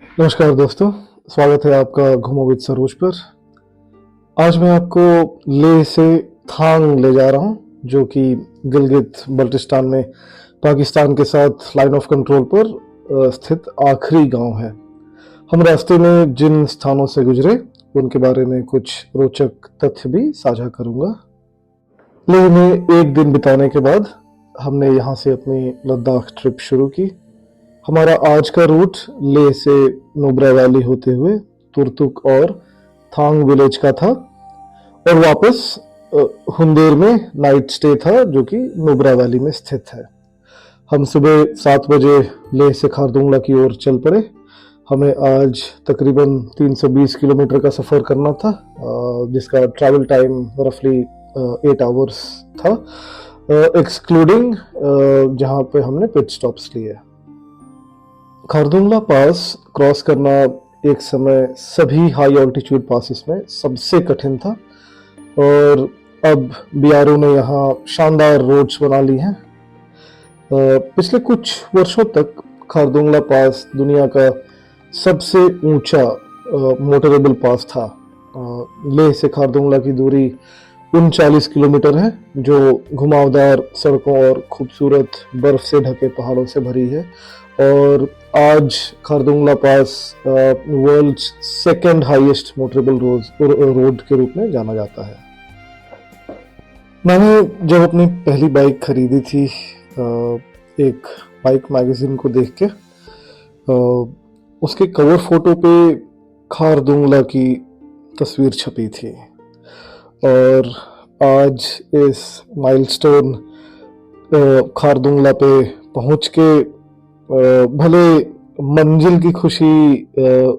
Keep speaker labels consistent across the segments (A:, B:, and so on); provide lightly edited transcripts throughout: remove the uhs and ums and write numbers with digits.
A: नमस्कार दोस्तों, स्वागत है आपका घूमो विद सरोज पर। आज मैं आपको लेह से थांग ले जा रहा हूँ, जो कि गिलगित बल्टिस्तान में पाकिस्तान के साथ लाइन ऑफ कंट्रोल पर स्थित आखिरी गांव है। हम रास्ते में जिन स्थानों से गुजरे उनके बारे में कुछ रोचक तथ्य भी साझा करूंगा। लेह में एक दिन बिताने के बाद हमने यहाँ से अपनी लद्दाख ट्रिप शुरू की। हमारा आज का रूट लेह से नुब्रा वैली होते हुए तुर्तुक और थांग विलेज का था और वापस हुंदेर में नाइट स्टे था, जो कि नुब्रा वैली में स्थित है। हम सुबह 7 बजे लेह से खारदुंगला की ओर चल पड़े। हमें आज तकरीबन 320 किलोमीटर का सफ़र करना था, जिसका ट्रैवल टाइम रफली 8 आवर्स था, एक्सक्लूडिंग जहाँ पे हमने पिट स्टॉप्स लिए। खारदुंगला पास क्रॉस करना एक समय सभी हाई ऑल्टीट्यूड पासिस में सबसे कठिन था, और अब बीआरओ ने यहाँ शानदार रोड्स बना ली हैं। पिछले कुछ वर्षों तक खारदुंगला पास दुनिया का सबसे ऊंचा मोटरेबल पास था। लेह से खारदुंगला की दूरी 39 किलोमीटर है, जो घुमावदार सड़कों और खूबसूरत बर्फ से ढके पहाड़ों से भरी है। और आज खारदुंगला पास world second highest motorable road के रूप में जाना जाता है। मैंने जब अपनी पहली बाइक खरीदी थी, एक बाइक मैगजीन को देख के, उसके कवर फोटो पे खारदुंगला की तस्वीर छपी थी, और आज इस माइलस्टोन खारदुंगला पे पहुंच के भले मंजिल की खुशी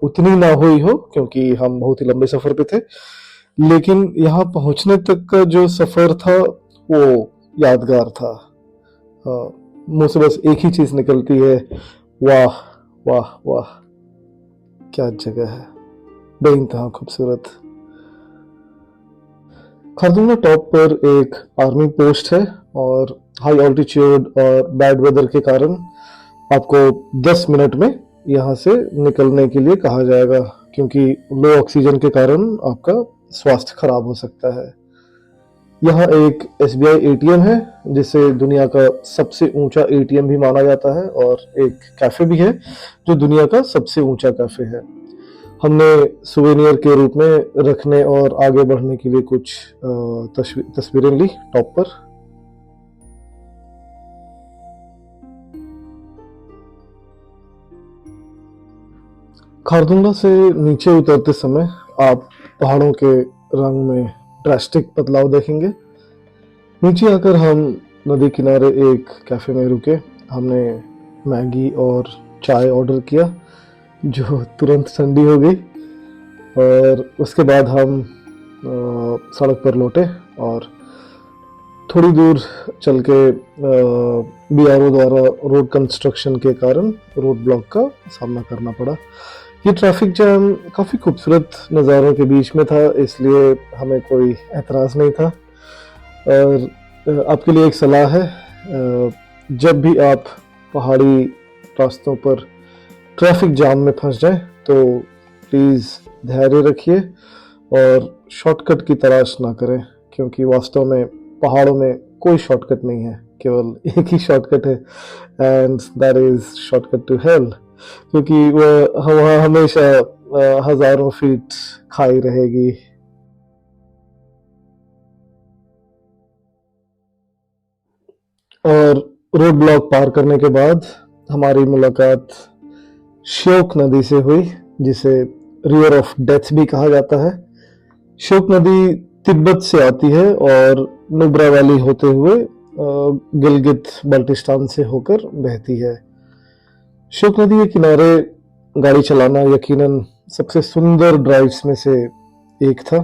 A: उतनी ना हुई हो, क्योंकि हम बहुत ही लंबे सफर पे थे, लेकिन यहाँ पहुंचने तक का जो सफर था वो यादगार था। मुंह से बस एक ही चीज निकलती है, वाह वाह वाह, क्या जगह है, बेइंतहा खूबसूरत। खारदुंगला टॉप पर एक आर्मी पोस्ट है, और हाई ऑल्टीट्यूड और बैड वेदर के कारण आपको 10 मिनट में यहाँ से निकलने के लिए कहा जाएगा, क्योंकि लो ऑक्सीजन के कारण आपका स्वास्थ्य खराब हो सकता है। यहाँ एक एसबीआई एटीएम है, जिसे दुनिया का सबसे ऊंचा एटीएम भी माना जाता है, और एक कैफे भी है जो दुनिया का सबसे ऊंचा कैफे है। हमने सुवेनियर के रूप में रखने और आगे बढ़ने के लिए कुछ तस्वीरें ली टॉप पर। खारदुंगला से नीचे उतरते समय आप पहाड़ों के रंग में ड्रास्टिक बदलाव देखेंगे। नीचे आकर हम नदी किनारे एक कैफे में रुके। हमने मैगी और चाय ऑर्डर किया, जो तुरंत ठंडी हो गई, और उसके बाद हम सड़क पर लौटे और थोड़ी दूर चल के बीआरओ द्वारा रोड कंस्ट्रक्शन के कारण रोड ब्लॉक का सामना करना पड़ा। ये ट्रैफिक जैम काफ़ी खूबसूरत नज़ारों के बीच में था, इसलिए हमें कोई एतराज़ नहीं था। और आपके लिए एक सलाह है, जब भी आप पहाड़ी रास्तों पर ट्रैफिक जाम में फंस जाएं तो प्लीज़ धैर्य रखिए और शॉर्टकट की तलाश ना करें, क्योंकि वास्तव में पहाड़ों में कोई शॉर्टकट नहीं है, केवल एक ही शॉर्टकट है, and that is shortcut to hell, क्योंकि वह हमेशा हजारों फीट खाई रहेगी। और रोड ब्लॉक पार करने के बाद हमारी मुलाकात श्योक नदी से हुई, जिसे रिवर ऑफ डेथ भी कहा जाता है। श्योक नदी तिब्बत से आती है और नुब्रा वैली होते हुए गिलगित बल्टिस्तान से होकर बहती है। श्योक नदी के किनारे गाड़ी चलाना यकीनन सबसे सुंदर ड्राइव्स में से एक था।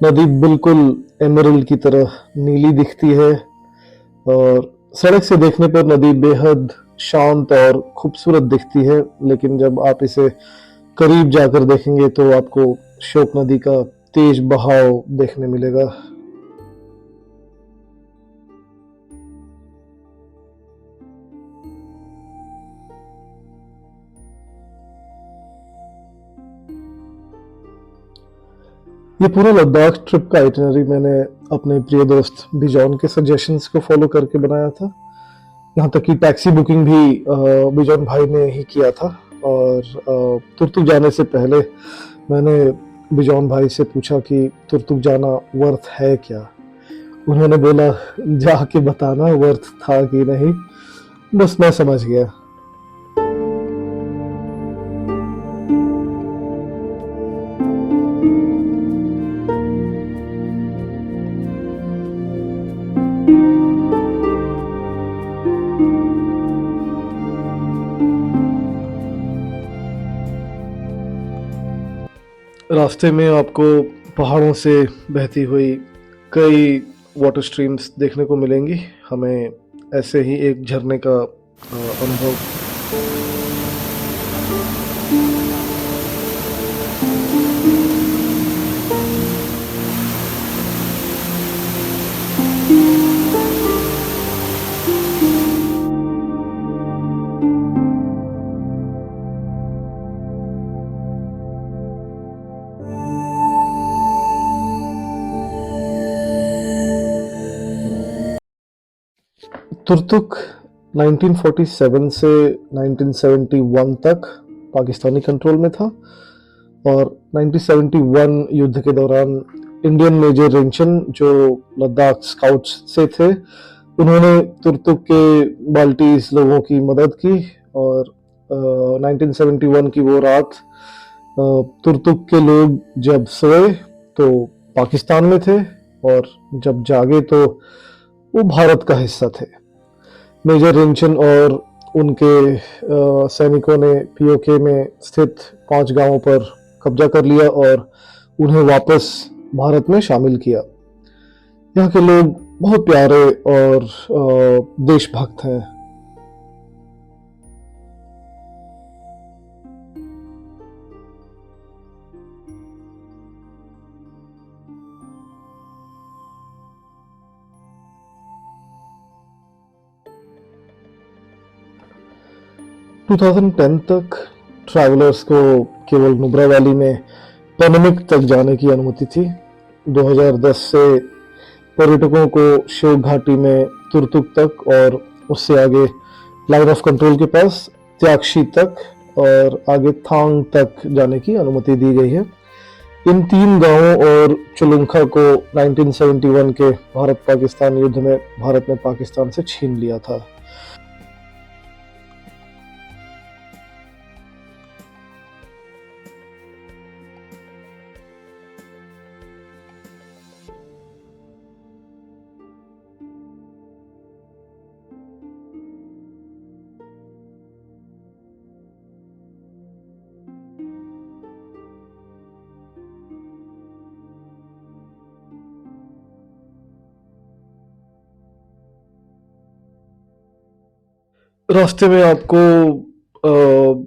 A: नदी बिल्कुल एमरल्ड की तरह नीली दिखती है, और सड़क से देखने पर नदी बेहद शांत और खूबसूरत दिखती है, लेकिन जब आप इसे करीब जाकर देखेंगे तो आपको श्योक नदी का तेज बहाव देखने मिलेगा। ये पूरा लद्दाख ट्रिप का आइटिनरी मैंने अपने प्रिय दोस्त बिजॉन के सजेशंस को फॉलो करके बनाया था। यहाँ तक कि टैक्सी बुकिंग भी बिजॉन भाई ने ही किया था। और तुर्तुक जाने से पहले मैंने बिजॉन भाई से पूछा कि तुर्तुक जाना वर्थ है क्या। उन्होंने बोला जाके बताना वर्थ था कि नहीं। बस मैं समझ गया। रास्ते में आपको पहाड़ों से बहती हुई कई वाटर स्ट्रीम्स देखने को मिलेंगी। हमें ऐसे ही एक झरने का अनुभव। तुर्तुक 1947 से 1971 तक पाकिस्तानी कंट्रोल में था और 1971 युद्ध के दौरान इंडियन मेजर रिंचन जो लद्दाख स्काउट्स से थे, उन्होंने तुर्तुक के बाल्टीज लोगों की मदद की। और 1971 की वो रात तुर्तुक के लोग जब सोए तो पाकिस्तान में थे और जब जागे तो वो भारत का हिस्सा थे। मेजर रिंचन और उनके सैनिकों ने पीओके में स्थित 5 गांवों पर कब्जा कर लिया और उन्हें वापस भारत में शामिल किया। यहाँ के लोग बहुत प्यारे और देशभक्त हैं। टू 2010 तक ट्रैवलर्स को केवल नुब्रा वैली में पेनमिक तक जाने की अनुमति थी। 2010 से पर्यटकों को शोक घाटी में तुर्तुक तक और उससे आगे लाइन ऑफ कंट्रोल के पास त्यागशी तक और आगे थांग तक जाने की अनुमति दी गई है। इन 3 गांवों और चुलुंखा को 1971 के भारत पाकिस्तान युद्ध में भारत ने पाकिस्तान से छीन लिया था। रास्ते में आपको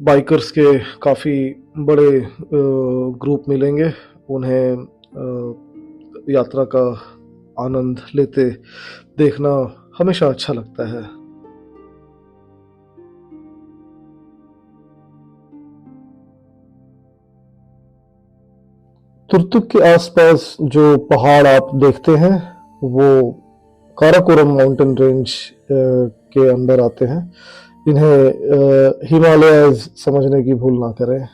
A: बाइकर्स के काफ़ी बड़े ग्रुप मिलेंगे। उन्हें यात्रा का आनंद लेते देखना हमेशा अच्छा लगता है। तुर्तुक के आसपास जो पहाड़ आप देखते हैं वो काराकोरम माउंटेन रेंज के अंदर आते हैं। इन्हें हिमालयज समझने की भूल ना करें।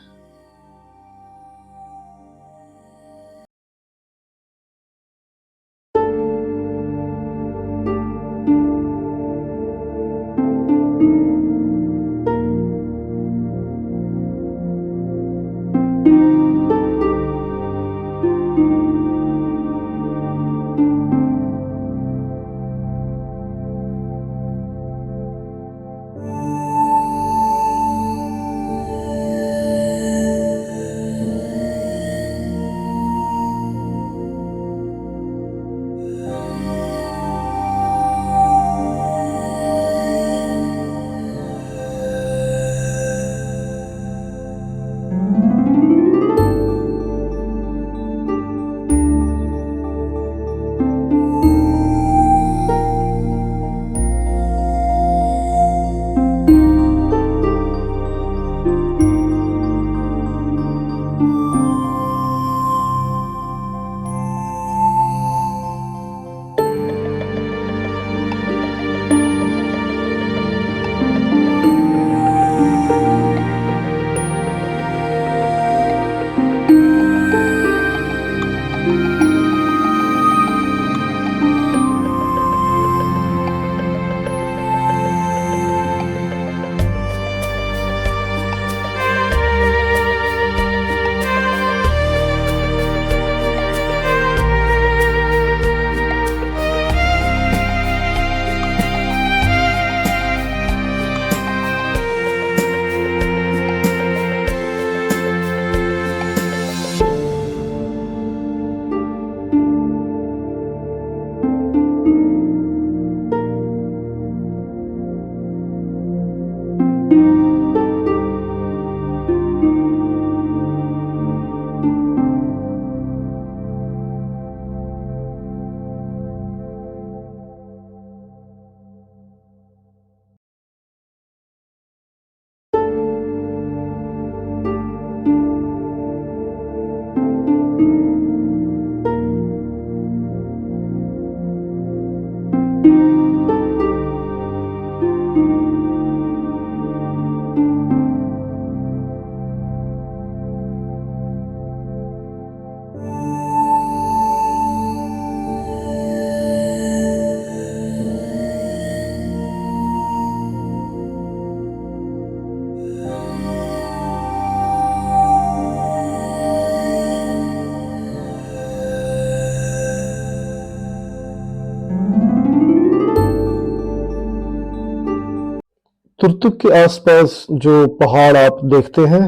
A: तुर्तुक के आसपास जो पहाड़ आप देखते हैं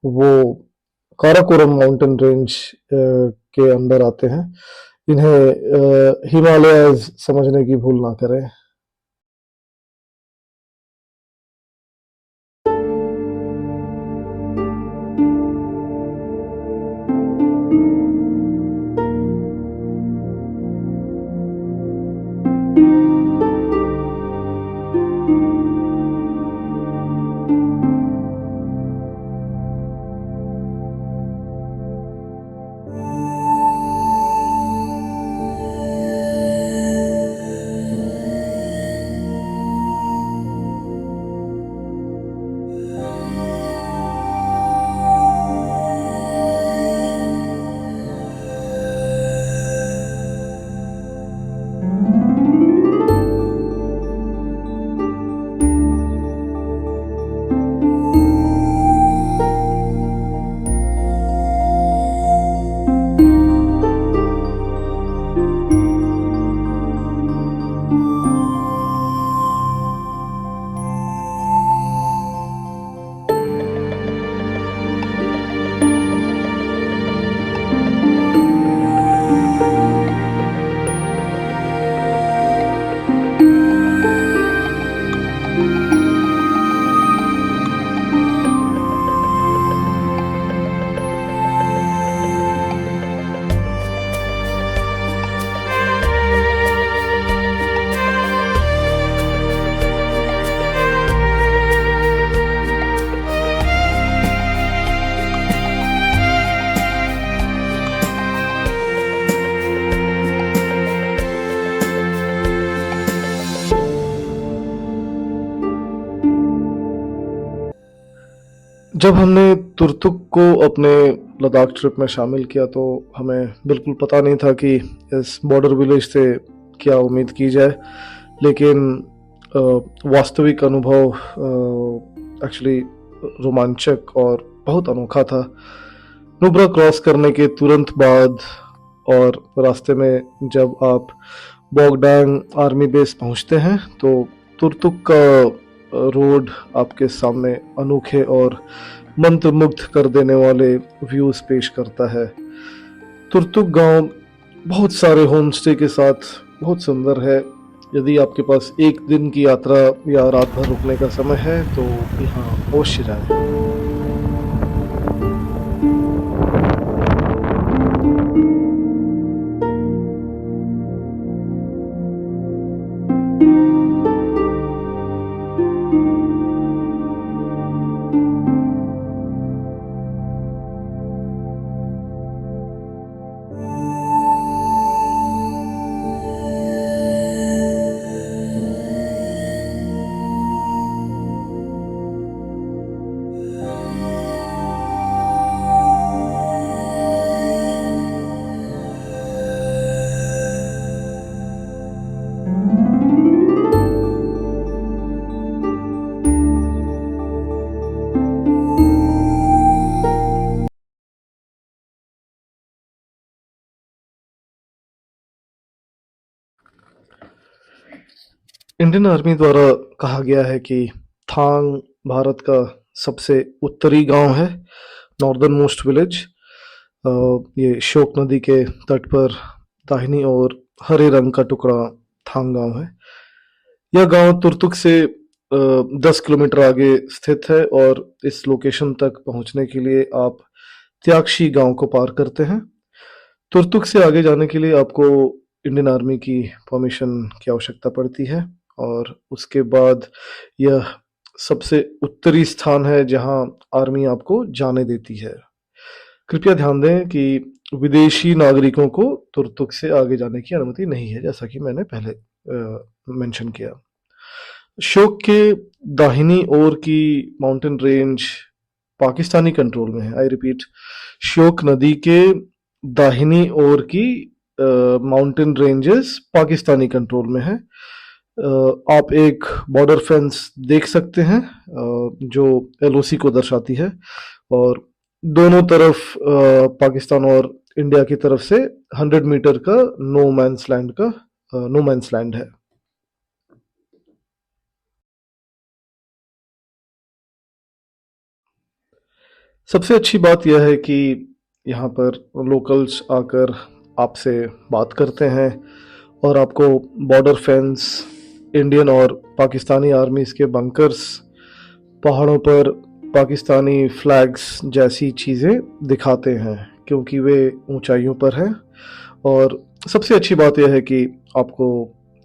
A: वो काराकोरम माउंटेन रेंज के अंदर आते हैं। इन्हें हिमालयज समझने की भूल ना करें। जब हमने तुर्तुक को अपने लद्दाख ट्रिप में शामिल किया तो हमें बिल्कुल पता नहीं था कि इस बॉर्डर विलेज से क्या उम्मीद की जाए, लेकिन वास्तविक अनुभव एक्चुअली रोमांचक और बहुत अनोखा था। नुब्रा क्रॉस करने के तुरंत बाद और रास्ते में जब आप बोगडांग आर्मी बेस पहुंचते हैं तो तुर्तुक का रोड आपके सामने अनोखे और मंत्रमुग्ध कर देने वाले व्यूज पेश करता है। तुर्तुक गांव बहुत सारे होम स्टे के साथ बहुत सुंदर है। यदि आपके पास एक दिन की यात्रा या रात भर रुकने का समय है तो यहाँ अवश्य जाएं। इंडियन आर्मी द्वारा कहा गया है कि थांग भारत का सबसे उत्तरी गांव है, नॉर्दर्न मोस्ट विलेज। ये शोक नदी के तट पर दाहिनी ओर हरे रंग का टुकड़ा थांग गांव है। यह गांव तुर्तुक से 10 किलोमीटर आगे स्थित है और इस लोकेशन तक पहुंचने के लिए आप त्यागशी गांव को पार करते हैं। तुर्तुक से आगे जाने के लिए आपको इंडियन आर्मी की परमिशन की आवश्यकता पड़ती है और उसके बाद यह सबसे उत्तरी स्थान है जहां आर्मी आपको जाने देती है। कृपया ध्यान दें कि विदेशी नागरिकों को तुर्तुक से आगे जाने की अनुमति नहीं है, जैसा कि मैंने पहले मेंशन किया। शोक के दाहिनी ओर की माउंटेन रेंज पाकिस्तानी कंट्रोल में है। आई रिपीट, श्योक नदी के दाहिनी ओर की माउंटेन रेंजेस पाकिस्तानी कंट्रोल में है। आप एक बॉर्डर फेंस देख सकते हैं जो एलओसी को दर्शाती है और दोनों तरफ पाकिस्तान और इंडिया की तरफ से 100 मीटर का नो मैंस लैंड है। सबसे अच्छी बात यह है कि यहाँ पर लोकल्स आकर आपसे बात करते हैं और आपको बॉर्डर फेंस, इंडियन और पाकिस्तानी आर्मीज़ के बंकर्स, पहाड़ों पर पाकिस्तानी फ्लैग्स जैसी चीज़ें दिखाते हैं क्योंकि वे ऊंचाइयों पर हैं। और सबसे अच्छी बात यह है कि आपको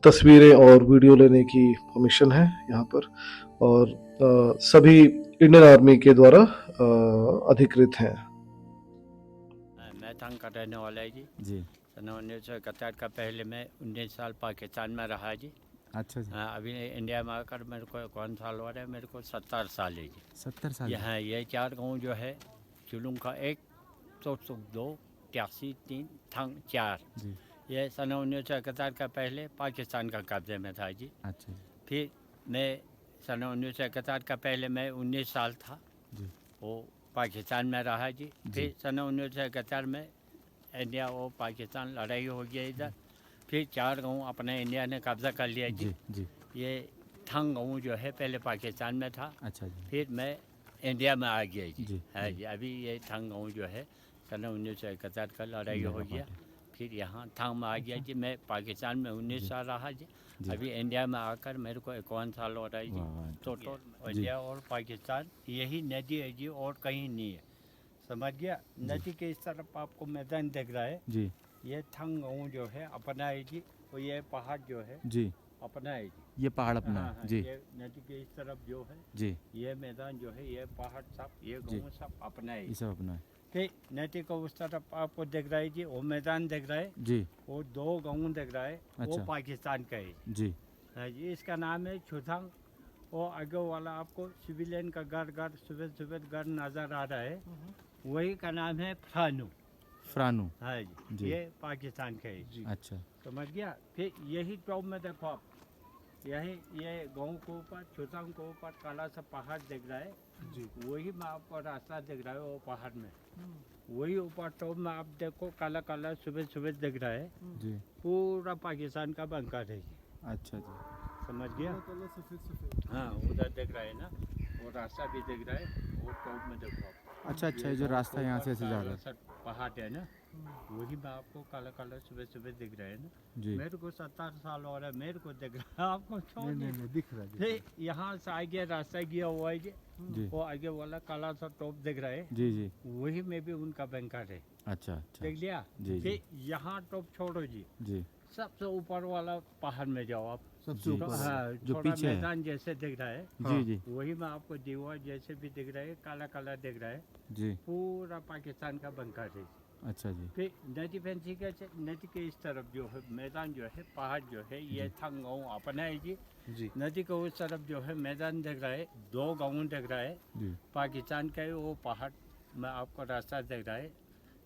A: तस्वीरें और वीडियो लेने की परमिशन है यहाँ पर, और सभी इंडियन आर्मी के द्वारा अधिकृत हैं।
B: मैं तंग का रहने वाला है जी।
C: जी।
B: सन 1971 का पहले मैं 19 साल पाकिस्तान में रहा जी।
C: अच्छा जी।
B: हाँ, अभी इंडिया में आकर मेरे को कौन साल हो रहा है, मेरे को 70 साल है जी।
C: 70 साल।
B: यहाँ ये 4 गाँव जो है, चुलुंग का 1, तोसुक 2, ट्यासी 3, थंग 4,
C: जी।
B: ये सन 1971 का पहले पाकिस्तान का कब्जे में था जी।
C: अच्छा जी।
B: फिर मैं सन 1971 का पहले मैं 19 साल था
C: जी।
B: वो पाकिस्तान में रहा जी। फिर सन 1971 में इंडिया और पाकिस्तान लड़ाई हो गई इधर। फिर 4 गाँव अपने इंडिया ने कब्जा कर लिया जी।
C: जी।
B: ये थंग गाँव जो है पहले पाकिस्तान में था।
C: अच्छा जी।
B: फिर मैं इंडिया में आ गया जी। है
C: जी।
B: जी, अभी ये थंग गाँव जो है सन 1971 का लड़ाई हो गया, फिर यहाँ थंग में आ गया जी। मैं पाकिस्तान में 19 साल रहा जी। अभी इंडिया में आकर मेरे को 51 साल हो रहा है जी। टोटल इंडिया और पाकिस्तान यही नदी है जी, और कहीं नहीं है, समझ गया। नदी के इस तरफ आपको मैदान दिख रहा है
C: जी।
B: ये थंग गाँव जो है अपना है जी, और ये पहाड़ जो है
C: जी
B: अपना है जी।
C: ये पहाड़ अपना
B: हाँ,
C: है जी।
B: ये नदी के इस तरफ जो है
C: जी
B: ये मैदान जो है, ये पहाड़ सब, ये गाँव सब अपना है
C: ये सब अपना है
B: ठीक। नदी को उस तरफ आपको दिख रहा है जी, वो मैदान दिख रहा है
C: जी।
B: वो 2 गाँव दिख रहा है, वो
C: अच्छा।
B: पाकिस्तान का है
C: जी।
B: है जी। इसका नाम है छुथंग। वो आगे वाला आपको सिविलियन का घर सफ़ेद सफ़ेद घर नज़र आ रहा है, वही का नाम है फ्रानू।
C: फ्रानू
B: है
C: जी।
B: जी, ये पाकिस्तान का है जी।
C: अच्छा।
B: समझ गया। फिर यही टॉप में देखो आप, यही ये गाँव के ऊपर, छुथंग के ऊपर काला सा पहाड़ दिख रहा है जी, वही में आपको रास्ता दिख रहा है वो पहाड़ में। वही ऊपर टॉप में आप देखो काला काला सफ़ेद सफ़ेद दिख रहा है
C: जी।
B: पूरा पाकिस्तान का बंकर है जी।
C: अच्छा जी।
B: समझ गया। हाँ, उधर दिख रहा है ना, वो रास्ता भी दिख रहा है, वो टॉप में देखो आप।
C: अच्छा ये जो रास्ता यहाँ से ऐसे जा रहा है,
B: पहाड़ है ना, वही में आपको काला काला सफ़ेद सफ़ेद दिख रहा है ना
C: जी।
B: मेरे को 70 साल हो रहा है, मेरे को दिख रहा है, आपको
C: नहीं दिख रहा है।
B: फिर यहाँ से आगे रास्ता गया हुआ है जी,
C: जी।
B: वो आगे वाला काला सा टॉप दिख रहा है
C: जी जी।
B: वही में भी उनका बैंकर है।
C: अच्छा अच्छा।
B: देख लिया
C: जी
B: फिर यहाँ टॉप छोड़ो जी,
C: जी।
B: सबसे ऊपर वाला पहाड़ में जाओ आप,
C: सबसे ऊपर
B: हाँ,
C: जो
B: थोड़ा
C: पीछे है।
B: मैदान जैसे दिख रहा है
C: जी जी
B: वही में आपको दीवार जैसे भी दिख रहा है, काला काला दिख रहा है,
C: जी।
B: पूरा पाकिस्तान का बंकर है।
C: अच्छा जी।
B: फिर नदी फैंसी के नदी के इस तरफ जो है मैदान जो है, पहाड़ जो है, ये थंग गाँव अपना है जी। नदी के उस तरफ जो है मैदान दिख रहा है, 2 गाँव दिख रहा है
C: जी।
B: पाकिस्तान का है। वो पहाड़ में आपको रास्ता दिख रहा है,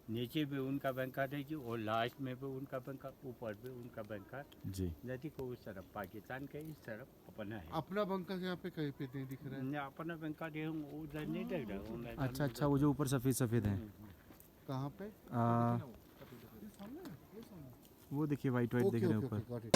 B: नीचे भी उनका बैंकर है जी, और लास्ट में भी उनका बैंकर, ऊपर भी उनका बैंकर
C: जी।
B: नदी को उस तरफ पाकिस्तान के इस तरफ अपना है।
D: अपना बंकर यहाँ पे कहीं पे नहीं दिख रहा है।
B: अपना बैंकर ये उधर नहीं दिख रहा है, वो मैदान
C: अच्छा
B: में
C: अच्छा वो जो ऊपर सफ़ेद सफ़ेद है,
D: कहाँ पे?
C: वो देखिए वाइट वाइट दिख
D: ओके
C: रहे हैं
D: ओके
C: ऊपर।
D: Okay, got it.